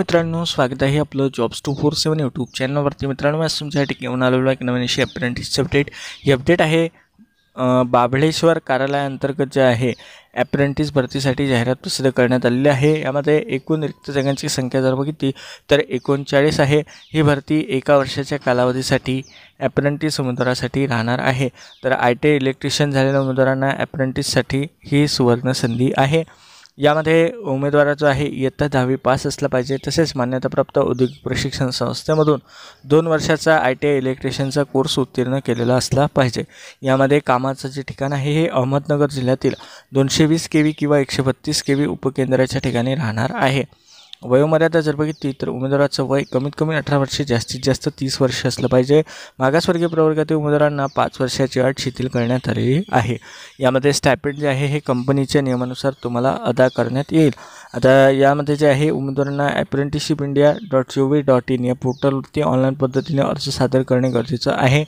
मित्रांनो, स्वागत आहे आपलं जॉब्स 247 यूट्यूब चॅनलवरती। मित्रांनो, आज तुमच्यासाठी घेऊन आलेलो आहे एक नवीन अशी अप्रेंटिसची अपडेट। ही अपडेट आहे बाभळेश्वर कार्यालयाअंतर्गत जे आहे अप्रेंटिस भरतीसाठी जाहिरात प्रसिद्ध करण्यात आलेली आहे। यामध्ये एकूण रिक्त जागांची संख्या जर बघितली तर 39 आहे। ही भरती एका वर्षाच्या कालावधीसाठी अप्रेंटिस उमेदवारासाठी राहणार आहे। तर ITI इलेक्ट्रिशियन झालेल्या उमेदवारांना अप्रेंटिससाठी ही सुवर्ण संधी आहे। यामध्ये उमेदवाराचा आहे इयत्ता 10वी पास असला पाहिजे, तसेच मान्यताप्राप्त औद्योगिक प्रशिक्षण संस्थेमधून 2 वर्षाचा ITI इलेक्ट्रिशियनचा कोर्स उत्तीर्ण केलेला असला पाहिजे। यामध्ये कामाचं जे ठिकाण आहे हे अहमदनगर जिल्ह्यातील 220 kV किंवा 132 kV उपकेंद्राच्या ठिकाणी राहणार आहे। वयोमर्यादा जर बघितली तर उमेदवाराचं वय कमीत कमी 18 वर्षे, जास्तीत जास्त 30 वर्ष असलं पाहिजे। मागासवर्गीय प्रवर्गातील उमेदवारांना 5 वर्षाची अट शिथिल करण्यात आलेली आहे। यामध्ये स्टायपेंड जे आहे हे कंपनीच्या नियमानुसार तुम्हाला अदा करण्यात येईल। आता यामध्ये जे आहे उमेदवारांना apprenticeshipindia.gov.in या पोर्टलवरती ऑनलाईन पद्धतीने अर्ज सादर करणे गरजेचं आहे।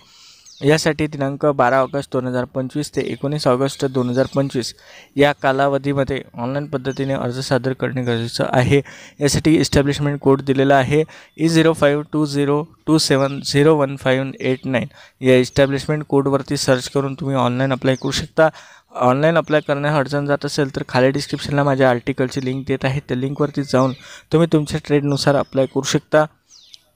यासाठी दिनांक 12 ऑगस्ट 2025 ते 19 ऑगस्ट 2025 या कालावधीमध्ये ऑनलाईन पद्धतीने अर्ज सादर करणे गरजेचं आहे। यासाठी इस्टॅब्लिशमेंट कोड दिलेला आहे E0520270158 या इस्टॅब्लिशमेंट कोडवरती सर्च करून तुम्ही ऑनलाईन अप्लाय करू शकता। ऑनलाईन अप्लाय करण्यास अडचण जात असेल तर खाली डिस्क्रिप्शनला माझ्या आर्टिकलची लिंक देत आहे, त्या लिंकवरती जाऊन तुम्ही तुमच्या ट्रेडनुसार अप्लाय करू शकता।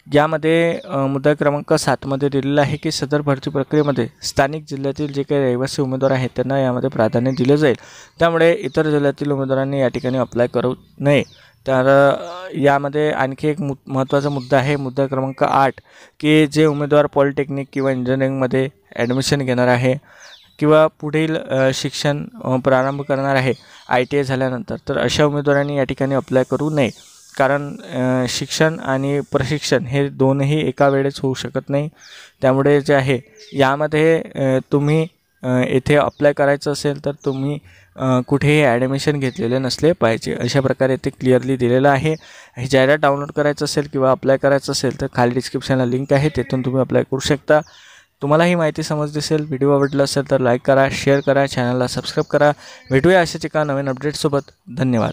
यामध्ये मुद्दा क्रमांक 7 मध्ये दिलेला आहे की सदर भरती प्रक्रियेमध्ये स्थानिक जिल्ह्यातील जे काही रहिवासी उमेदवार आहेत त्यांना यामध्ये प्राधान्य दिले जाईल, त्यामुळे इतर जिल्ह्यातील उमेदवारांनी या ठिकाणी अप्लाय करू नये। तर यामध्ये आणखी एक महत्त्वाचा मुद्दा आहे, मुद्दा क्रमांक 8 की जे उमेदवार पॉलिटेक्निक किंवा इंजिनिअरिंगमध्ये ॲडमिशन घेणार आहे किंवा पुढील शिक्षण प्रारंभ करणार आहे ITI झाल्यानंतर, तर अशा उमेदवारांनी या ठिकाणी अप्लाय करू नये। कारण शिक्षण आणि प्रशिक्षण हे दोनही एका वेळेस होऊ शकत नाही। त्यामुळे जे आहे यामध्ये तुम्ही येथे अप्लाय करायचं असेल तर तुम्ही कुठेही ॲडमिशन घेतलेले नसले पाहिजे, अशा प्रकारे ते क्लिअरली दिलेलं आहे। ही जाहिरात डाउनलोड करायचं असेल किंवा अप्लाय करायचं असेल तर खाली डिस्क्रिप्शनला लिंक आहे, तिथून तुम्ही अप्लाय करू शकता। तुम्हाला ही माहिती समजली असेल, व्हिडिओ आवडला असेल तर लाईक करा, शेअर करा, चॅनलला सबस्क्राईब करा। भेटूया अशाच एका नवीन अपडेटसोबत। धन्यवाद।